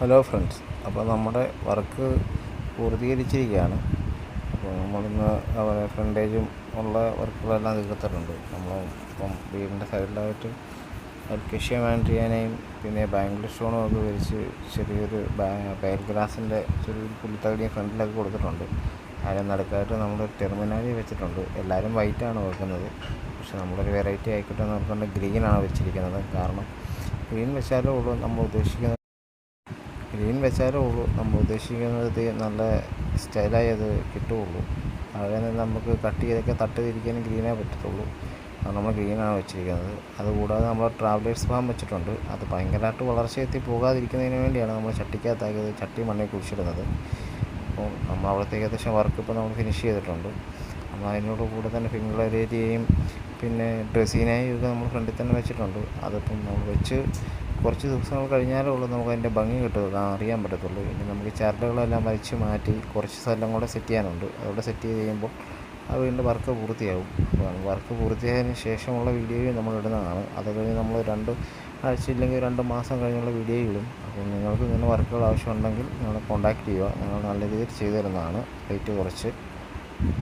Hello friends, അപ്പോൾ നമ്മുടെ work പൂർത്തീകരിച്ചിരിക്കുകയാണ്. അപ്പോൾ നമ്മളിന്ന് അതുപോലെ ഫ്രണ്ടേജും ഉള്ള വർക്കുകളെല്ലാം തീർത്തിട്ടുണ്ട്. നമ്മൾ ഇപ്പം വീടിൻ്റെ സൈഡിലായിട്ട് അൽക്കേഷ്യ മാൻഡ്രിയാനയും പിന്നെ ബാംഗിൾ സ്റ്റോണും ഒക്കെ വരിച്ച് ചെറിയൊരു ബയർ ഗ്ലാസിൻ്റെ ചെറിയൊരു പുൽത്തകടിയും ഫ്രണ്ടിലൊക്കെ കൊടുത്തിട്ടുണ്ട്. അതിന് നടുക്കായിട്ട് നമ്മൾ ടെർമിനാലി വെച്ചിട്ടുണ്ട്. എല്ലാവരും വൈറ്റാണ് വെക്കുന്നത്, പക്ഷെ നമ്മളൊരു വെറൈറ്റി ആയിക്കോട്ടെ എന്ന് പറഞ്ഞുകൊണ്ട് ഗ്രീനാണ് വെച്ചിരിക്കുന്നത്. കാരണം ഗ്രീൻ വെച്ചാലേ ഉള്ളൂ നമ്മൾ ഉദ്ദേശിക്കുന്നത് നല്ല സ്റ്റൈലായി അത് കിട്ടുകയുള്ളൂ. അവിടെ നമുക്ക് കട്ട് ചെയ്തൊക്കെ തട്ട് തിരിക്കാനും ഗ്രീനേ പറ്റത്തുള്ളൂ. അത് നമ്മൾ ഗ്രീനാണ് വെച്ചിരിക്കുന്നത്. അതുകൂടാതെ നമ്മൾ ട്രാവലേഴ്സ് ഫാം വെച്ചിട്ടുണ്ട്. അത് ഭയങ്കരമായിട്ട് വളർച്ചയെത്തി പോകാതിരിക്കുന്നതിന് വേണ്ടിയാണ് നമ്മൾ ചട്ടിക്കകത്താക്കിയത്, ചട്ടി മണ്ണിൽ കുഴിച്ചിടുന്നത്. അപ്പോൾ നമ്മൾ അവിടുത്തെ ഏകദേശം വർക്ക് ഇപ്പോൾ നമ്മൾ ഫിനിഷ് ചെയ്തിട്ടുണ്ട്. നമ്മൾ അതിനോട് കൂടെ തന്നെ ഫിംഗർ ഏരിയയും പിന്നെ ഡ്രസ്സിനായും ഒക്കെ നമ്മൾ ഫ്രണ്ടിൽ തന്നെ വെച്ചിട്ടുണ്ട്. അതിപ്പം നമ്മൾ വെച്ച് കുറച്ച് ദിവസങ്ങൾ കഴിഞ്ഞാലേ ഉള്ളൂ നമുക്ക് അതിൻ്റെ ഭംഗി അറിയാൻ പറ്റത്തുള്ളൂ. ഇനി നമുക്ക് ചരടുകളെല്ലാം വലിച്ച് മാറ്റി കുറച്ച് സ്ഥലം കൂടെ സെറ്റ് ചെയ്യാനുണ്ട്. അതോടെ സെറ്റ് ചെയ്ത് കഴിയുമ്പോൾ ആ വീടിൻ്റെ വർക്ക് പൂർത്തിയാവും. വർക്ക് പൂർത്തിയായതിന് ശേഷമുള്ള വീഡിയോയും നമ്മൾ ഇടുന്നതാണ്. അത് കഴിഞ്ഞ് നമ്മൾ 2 ആഴ്ച ഇല്ലെങ്കിൽ 2 മാസം കഴിഞ്ഞുള്ള വീഡിയോ ഇടും. അപ്പോൾ നിങ്ങൾക്ക് ഇങ്ങനെ വർക്കുകൾ ആവശ്യമുണ്ടെങ്കിൽ ഞങ്ങളെ കോൺടാക്റ്റ് ചെയ്യുക. ഞങ്ങൾ നല്ല രീതിയിൽ ചെയ്തു തരുന്നതാണ്, റേറ്റ് കുറച്ച്.